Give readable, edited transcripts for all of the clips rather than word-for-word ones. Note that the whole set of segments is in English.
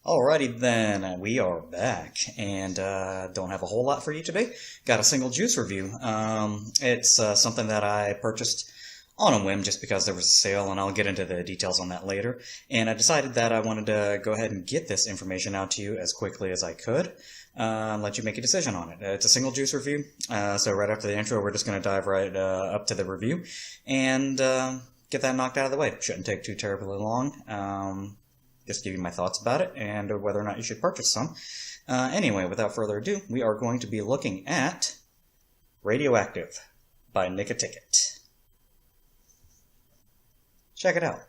Alrighty then, we are back, and don't have a whole lot for you today. Got a single juice review. It's something that I purchased on a whim just because there was a sale, and I'll get into the details on that later. And I decided that I wanted to go ahead and get this information out to you as quickly as I could, let you make a decision on it. It's a single juice review, so right after the intro, we're just going to dive right up to the review, and get that knocked out of the way. Shouldn't take too terribly long. Just give you my thoughts about it and whether or not you should purchase some. Anyway, without further ado, we are going to be looking at Radioactive by Nicoticket. Check it out.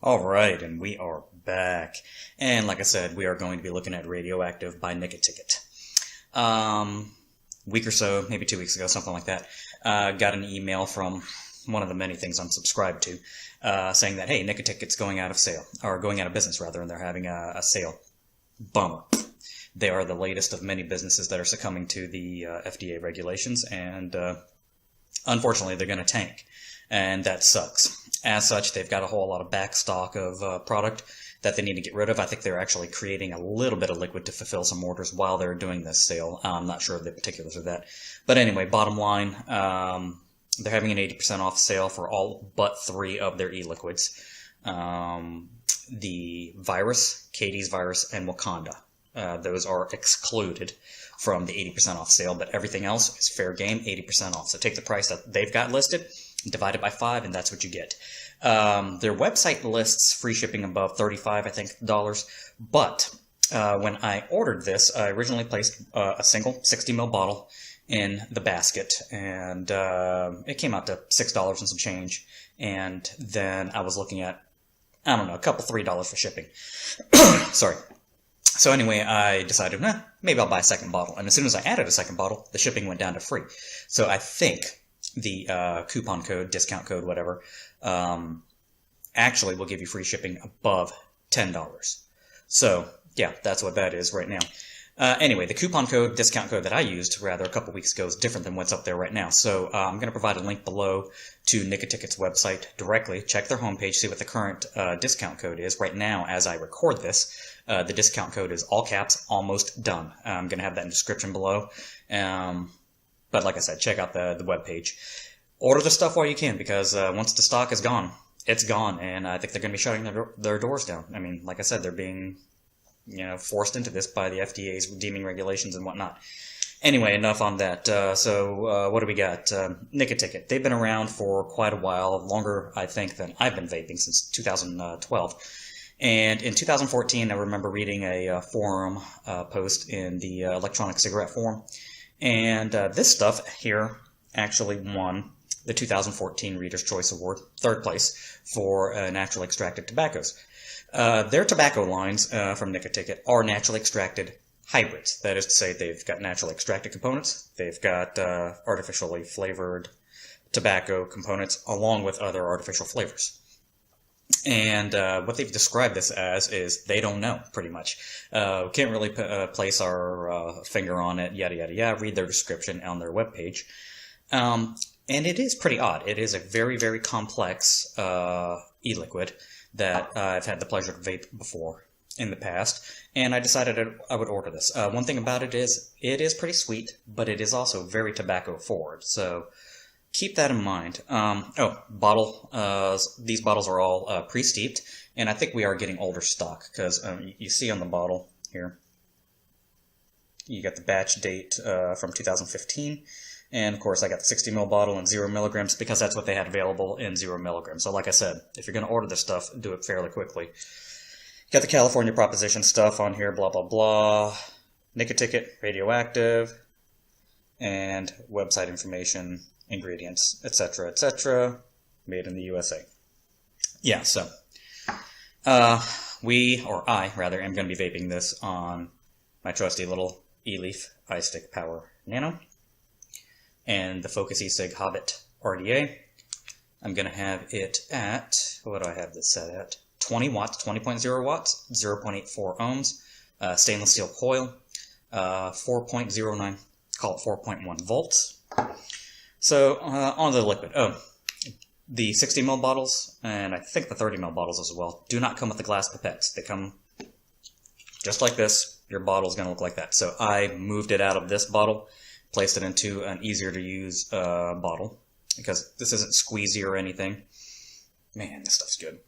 Alright, and we are back. And like I said, we are going to be looking at Radioactive by Nicoticket. Week or so, maybe 2 weeks ago, something like that, got an email from one of the many things I'm subscribed to, saying that, hey, Nicoticket's going out of sale, or going out of business, rather, and they're having a sale. Bummer. They are the latest of many businesses that are succumbing to the FDA regulations, and unfortunately, they're going to tank. And that sucks. As such, they've got a whole lot of back stock of product that they need to get rid of. I think they're actually creating a little bit of liquid to fulfill some orders while they're doing this sale. I'm not sure of the particulars of that. But anyway, bottom line, they're having an 80% off sale for all but 3 of their e-liquids. The virus, Katie's virus, and Wakanda. Those are excluded from the 80% off sale, but everything else is fair game, 80% off. So take the price that they've got listed, divide it by 5, and that's what you get. Their website lists free shipping above $35, I think, dollars. But when I ordered this, I originally placed a single 60 ml bottle in the basket, and it came out to $6 and some change. And then I was looking at, I don't know, a couple $3 for shipping. Sorry. So anyway, I decided, maybe I'll buy a second bottle. And as soon as I added a second bottle, the shipping went down to free. So I think the coupon code, discount code, whatever, actually will give you free shipping above $10. So, yeah, that's what that is right now. Anyway, the coupon code, discount code that I used, rather, a couple weeks ago is different than what's up there right now. So I'm going to provide a link below to Nicoticket's website directly. Check their homepage, see what the current discount code is. Right now, as I record this, the discount code is all caps, almost done. I'm going to have that in the description below. But like I said, check out the webpage. Order the stuff while you can, because once the stock is gone, it's gone, and I think they're going to be shutting their doors down. I mean, like I said, they're being forced into this by the FDA's deeming regulations and whatnot. Anyway, enough on that. So what do we got? Nicoticket. They've been around for quite a while, longer, I think, than I've been vaping, since 2012. And in 2014, I remember reading a forum post in the electronic cigarette forum. And this stuff here actually won the 2014 Reader's Choice Award, 3rd place, for naturally extracted tobaccos. Their tobacco lines from Nicoticket are naturally extracted hybrids. That is to say, they've got naturally extracted components, they've got artificially flavored tobacco components, along with other artificial flavors. And what they've described this as is they don't know, pretty much. Can't really place our finger on it, yada, yada, yada. Read their description on their webpage. And it is pretty odd. It is a very, very complex e-liquid that I've had the pleasure to vape before in the past, and I decided I would order this. One thing about it is pretty sweet, but it is also very tobacco forward, so keep that in mind. These bottles are all pre-steeped, and I think we are getting older stock, because you see on the bottle here, you got the batch date from 2015, and of course I got the 60 ml bottle in 0 milligrams, because that's what they had available in 0 milligrams. So like I said, if you're going to order this stuff, do it fairly quickly. Got the California Proposition stuff on here, blah, blah, blah. Nicoticket, Radioactive, and website information, ingredients, etc., etc., made in the USA. Yeah, so I am going to be vaping this on my trusty little e-leaf iStick Power Nano and the Focus eSig Hobbit RDA. I'm going to have it at, what do I have this set at? 20 watts, 20.0 watts, 0.84 ohms, stainless steel coil, 4.09, call it 4.1 volts. So, on the liquid. Oh, the 60 ml bottles, and I think the 30 ml bottles as well, do not come with the glass pipettes. They come just like this. Your bottle's going to look like that. So I moved it out of this bottle, placed it into an easier to use bottle, because this isn't squeezy or anything. Man, this stuff's good.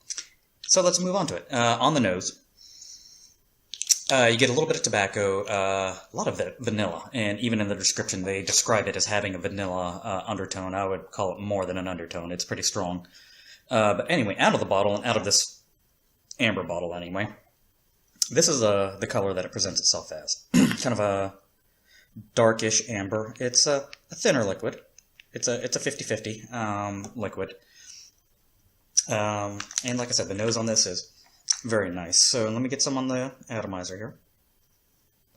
So let's move on to it. On the nose, you get a little bit of tobacco, a lot of vanilla, and even in the description they describe it as having a vanilla undertone. I would call it more than an undertone. It's pretty strong. But anyway, out of the bottle, and out of this amber bottle anyway, this is the color that it presents itself as. Kind of a darkish amber. It's a thinner liquid. It's a 50-50 liquid. And like I said, the nose on this is very nice. So let me get some on the atomizer here.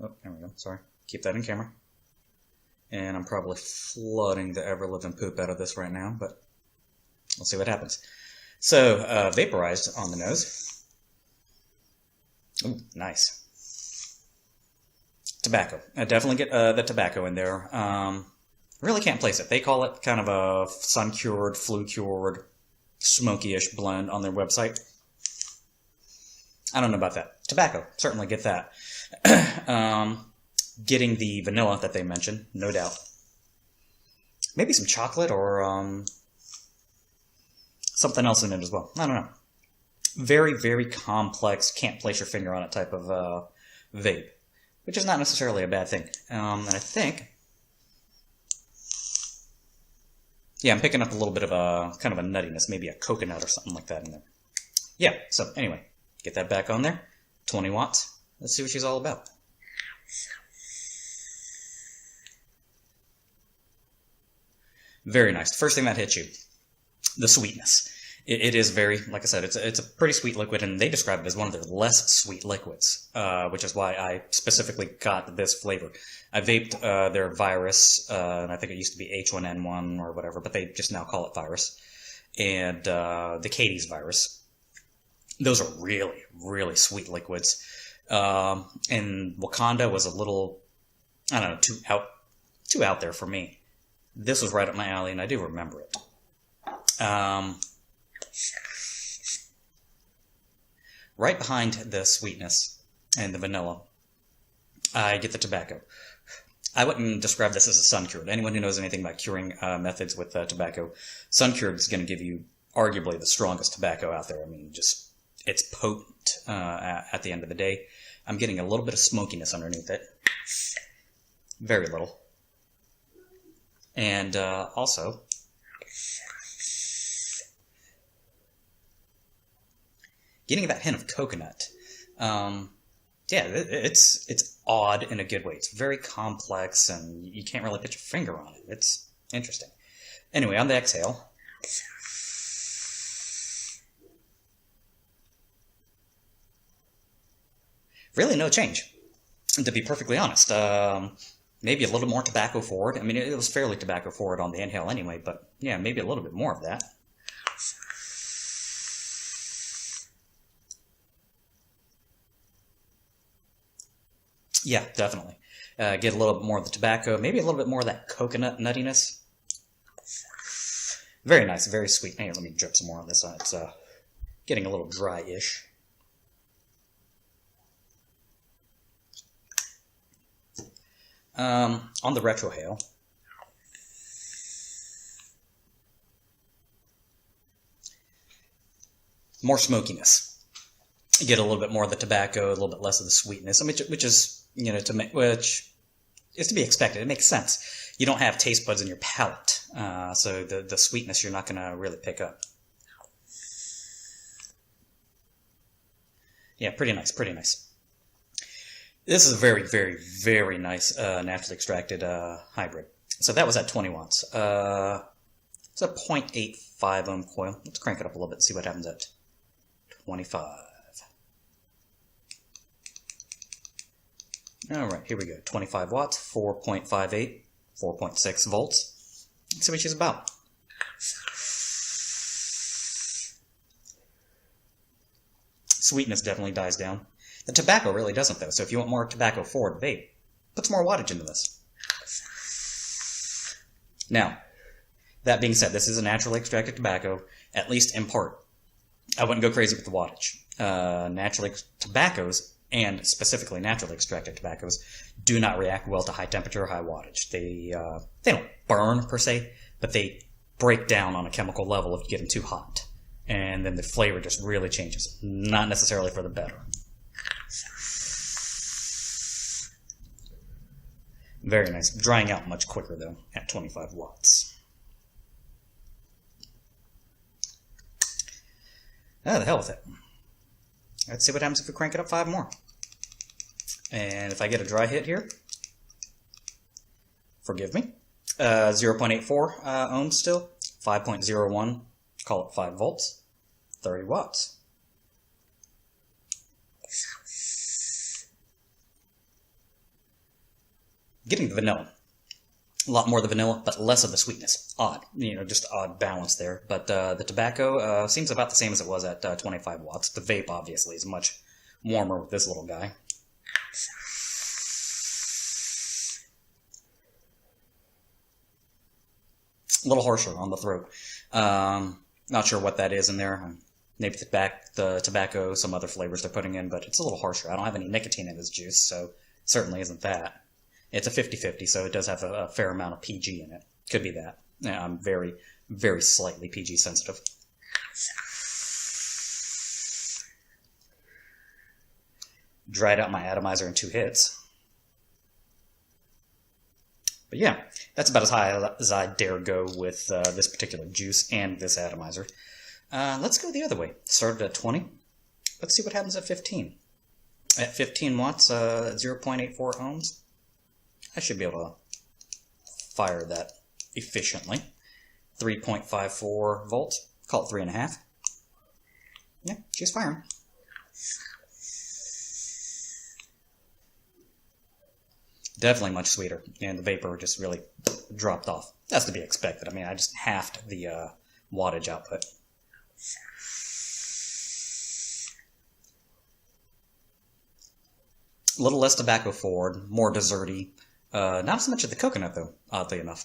Oh, there we go. Sorry. Keep that in camera. And I'm probably flooding the ever-living poop out of this right now, but we'll see what happens. So, vaporized on the nose. Ooh, nice. Tobacco. I definitely get the tobacco in there. Really can't place it. They call it kind of a sun-cured, flue-cured, smoky-ish blend on their website. I don't know about that. Tobacco, certainly get that. Getting the vanilla that they mentioned, no doubt. Maybe some chocolate or something else in it as well. I don't know. Very, very complex, can't place your finger on it type of vape, which is not necessarily a bad thing. And I think, yeah, I'm picking up a little bit of a kind of a nuttiness, maybe a coconut or something like that in there. Yeah, so anyway, get that back on there. 20 watts. Let's see what she's all about. Very nice. First thing that hits you, the sweetness. It is very, like I said, it's a pretty sweet liquid, and they describe it as one of their less sweet liquids, which is why I specifically got this flavor. I vaped their virus, and I think it used to be H1N1 or whatever, but they just now call it virus, and the Katie's virus. Those are really, really sweet liquids. And Wakanda was a little, I don't know, too out there for me. This was right up my alley, and I do remember it. Right behind the sweetness and the vanilla, I get the tobacco. I wouldn't describe this as a sun-cured. Anyone who knows anything about curing methods with tobacco, sun-cured is going to give you arguably the strongest tobacco out there. I mean, just, it's potent at the end of the day. I'm getting a little bit of smokiness underneath it. Very little. And also, getting that hint of coconut. Yeah, it's odd in a good way. It's very complex, and you can't really put your finger on it. It's interesting. Anyway, on the exhale. Really no change, to be perfectly honest. Maybe a little more tobacco forward. I mean, it was fairly tobacco forward on the inhale anyway, but yeah, maybe a little bit more of that. Yeah, definitely. Get a little bit more of the tobacco, maybe a little bit more of that coconut nuttiness. Very nice, very sweet. Hey, let me drip some more on this. It's getting a little dry-ish. On the retrohale, more smokiness. You get a little bit more of the tobacco, a little bit less of the sweetness, which is, you know, which is to be expected. It makes sense. You don't have taste buds in your palate, so the sweetness you're not going to really pick up. Yeah, pretty nice, pretty nice. This is a very, very, very nice naturally extracted hybrid. So that was at 20 watts. It's a 0.85 ohm coil. Let's crank it up a little bit and see what happens at 25. All right, here we go. 25 watts, 4.58, 4.6 volts. Let's see what she's about. Sweetness definitely dies down. The tobacco really doesn't, though, so if you want more tobacco-forward vape, put some more wattage into this. Now, that being said, this is a naturally extracted tobacco, at least in part. I wouldn't go crazy with the wattage. Naturally tobaccos, and specifically naturally extracted tobaccos, do not react well to high temperature or high wattage. They don't burn, per se, but they break down on a chemical level if you get them too hot. And then the flavor just really changes. Not necessarily for the better. Very nice. Drying out much quicker, though, at 25 watts. Oh, the hell with it. Let's see what happens if we crank it up 5 more. And if I get a dry hit here, forgive me, 0.84 ohms still, 5.01, call it 5 volts, 30 watts. Getting the vanilla. A lot more of the vanilla, but less of the sweetness. Odd. Just odd balance there. But the tobacco seems about the same as it was at 25 watts. The vape, obviously, is much warmer with this little guy. A little harsher on the throat. Not sure what that is in there. Maybe the tobacco, some other flavors they're putting in, but it's a little harsher. I don't have any nicotine in this juice, so it certainly isn't that. It's a 50-50, so it does have a fair amount of PG in it. Could be that. I'm very, very slightly PG sensitive. Dried out my atomizer in 2 hits. But yeah, that's about as high as I dare go with this particular juice and this atomizer. Let's go the other way. Started at 20. Let's see what happens at 15. At 15 watts, 0.84 ohms. I should be able to fire that efficiently. 3.54 volts. Call it 3.5. Yeah, she's firing. Definitely much sweeter, and the vapor just really dropped off. That's to be expected. I mean, I just halved the wattage output. A little less tobacco forward, more desserty. Not so much of the coconut, though, oddly enough.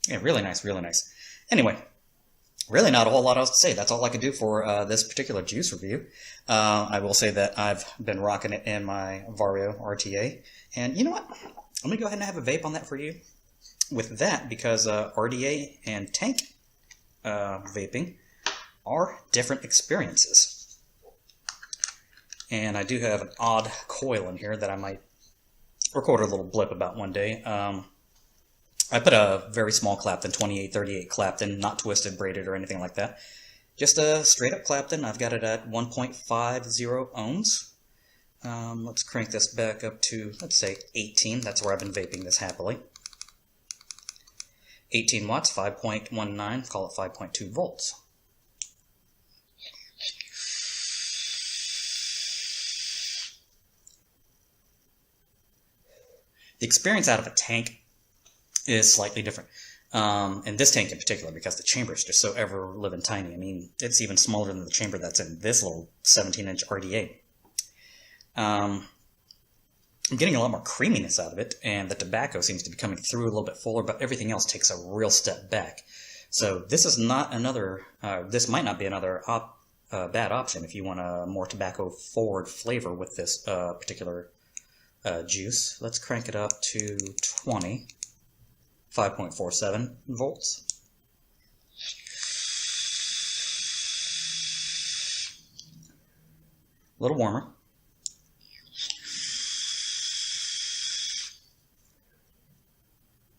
Yeah, really nice, really nice. Anyway, really not a whole lot else to say. That's all I could do for this particular juice review. I will say that I've been rocking it in my Vario RTA. And you know what? I'm going to go ahead and have a vape on that for you. With that, because RDA and tank vaping are different experiences. And I do have an odd coil in here that I might record a little blip about one day. I put a very small Clapton, 2838 Clapton, not twisted, braided, or anything like that. Just a straight up Clapton. I've got it at 1.50 ohms. Let's crank this back up to, let's say, 18. That's where I've been vaping this happily. 18 watts, 5.19, call it 5.2 volts. The experience out of a tank is slightly different. And this tank in particular, because the chamber is just so ever-living tiny. I mean, it's even smaller than the chamber that's in this little 17-inch RDA. I'm getting a lot more creaminess out of it, and the tobacco seems to be coming through a little bit fuller, but everything else takes a real step back. So this is not another, this might not be another bad option if you want a more tobacco-forward flavor with this particular juice. Let's crank it up to 20. 5.47 volts. A little warmer.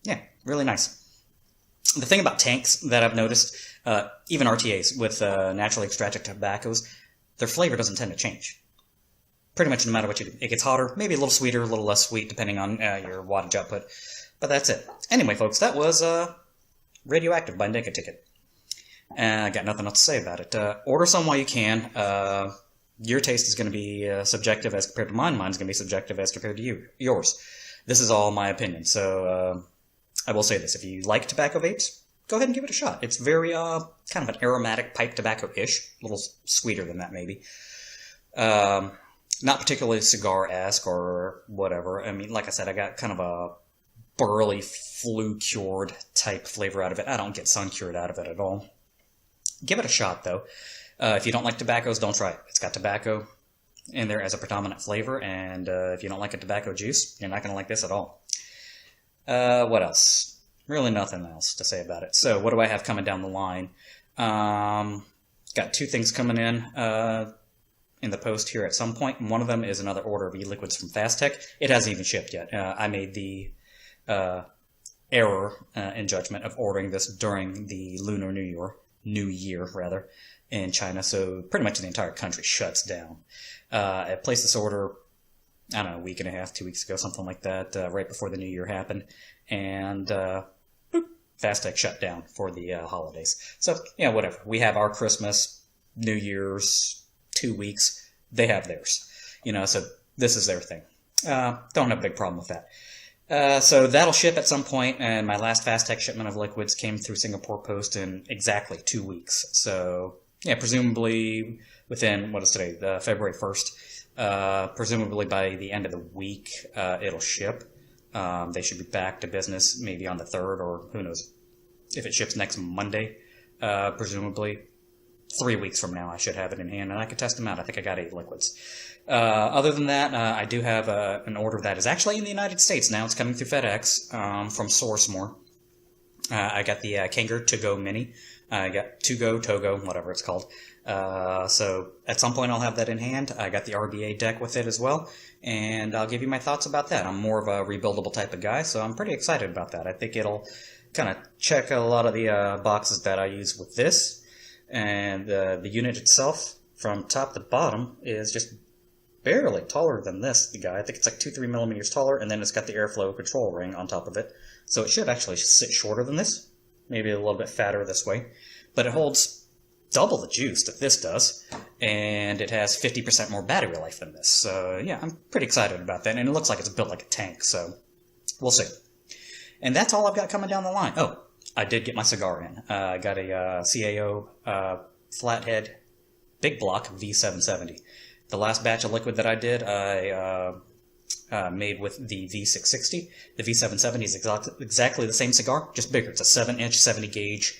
Yeah, really nice. The thing about tanks that I've noticed, even RTAs with naturally extracted tobaccos, their flavor doesn't tend to change. Pretty much no matter what you do. It gets hotter, maybe a little sweeter, a little less sweet, depending on your wattage output. But that's it. Anyway, folks, that was Radioactive by Nicoticket. I got nothing else to say about it. Order some while you can. Your taste is going to be subjective as compared to mine. Mine's going to be subjective as compared to yours. This is all my opinion. So I will say this. If you like tobacco vapes, go ahead and give it a shot. It's very, kind of an aromatic pipe tobacco-ish. A little sweeter than that, maybe. Not particularly cigar-esque or whatever. I mean, like I said, I got kind of a burley, flue-cured type flavor out of it. I don't get sun-cured out of it at all. Give it a shot, though. If you don't like tobaccos, don't try it. It's got tobacco in there as a predominant flavor, and if you don't like a tobacco juice, you're not going to like this at all. What else? Really nothing else to say about it. So what do I have coming down the line? Got two things coming in the post here at some point. One of them is another order of e-liquids from Fastech. It hasn't even shipped yet. I made the error in judgment of ordering this during the Lunar New Year in China, so pretty much the entire country shuts down. I placed this order, I don't know, a week and a half, 2 weeks ago, something like that, right before the New Year happened, and Fastech shut down for the holidays. So, yeah, whatever. We have our Christmas, New Year's, 2 weeks. They have theirs. So this is their thing. Don't have a big problem with that. So that'll ship at some point, and my last Fastech shipment of liquids came through Singapore Post in exactly 2 weeks. So, yeah, presumably within, what is today, February 1st, presumably by the end of the week, it'll ship. They should be back to business maybe on the 3rd, or who knows, if it ships next Monday, presumably 3 weeks from now I should have it in hand, and I could test them out. I think I got 8 liquids. Other than that, I do have an order that is actually in the United States now. It's coming through FedEx from SourceMore. I got the Kangaroo To-Go Mini. I got To-Go, Togo, whatever it's called. So at some point I'll have that in hand. I got the RBA deck with it as well, and I'll give you my thoughts about that. I'm more of a rebuildable type of guy, so I'm pretty excited about that. I think it'll kind of check a lot of the boxes that I use with this, and the unit itself, from top to bottom, is just barely taller than this guy. I think it's like 2-3 millimeters taller, and then it's got the airflow control ring on top of it. So it should actually sit shorter than this, maybe a little bit fatter this way, but it holds double the juice that this does, and it has 50% more battery life than this. So yeah, I'm pretty excited about that, and it looks like it's built like a tank, so we'll see. And that's all I've got coming down the line. Oh, I did get my cigar in. I got a CAO Flathead Big Block V770. The last batch of liquid that I did, I made with the V660. The V770 is exactly the same cigar, just bigger. It's a 7-inch, 70-gauge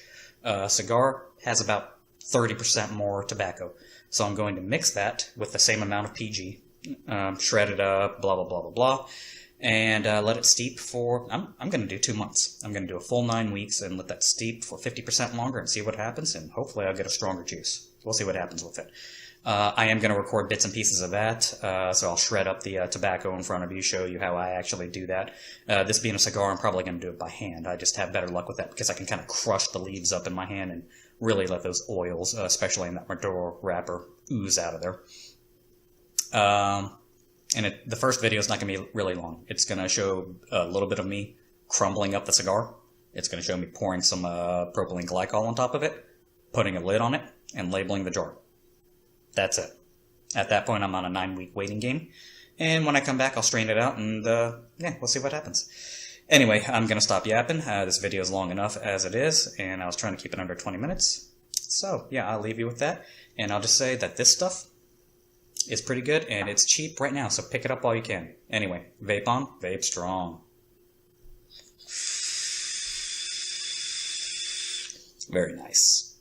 cigar. Has about 30% more tobacco. So I'm going to mix that with the same amount of PG, shred it up, blah, blah, blah, blah, blah, and let it steep for, I'm going to do 2 months. I'm going to do a full 9 weeks and let that steep for 50% longer and see what happens, and hopefully I'll get a stronger juice. We'll see what happens with it. I am going to record bits and pieces of that, so I'll shred up the tobacco in front of you, show you how I actually do that. This being a cigar, I'm probably going to do it by hand. I just have better luck with that because I can kind of crush the leaves up in my hand and really let those oils, especially in that Maduro wrapper, ooze out of there. The first video is not going to be really long. It's going to show a little bit of me crumbling up the cigar. It's going to show me pouring some propylene glycol on top of it, putting a lid on it, and labeling the jar. That's it. At that point, I'm on a 9-week waiting game. And when I come back, I'll strain it out, and yeah, we'll see what happens. Anyway, I'm going to stop yapping. This video is long enough as it is, and I was trying to keep it under 20 minutes. So, yeah, I'll leave you with that. And I'll just say that this stuff is pretty good, and it's cheap right now, so pick it up while you can. Anyway, vape on, vape strong. Very nice.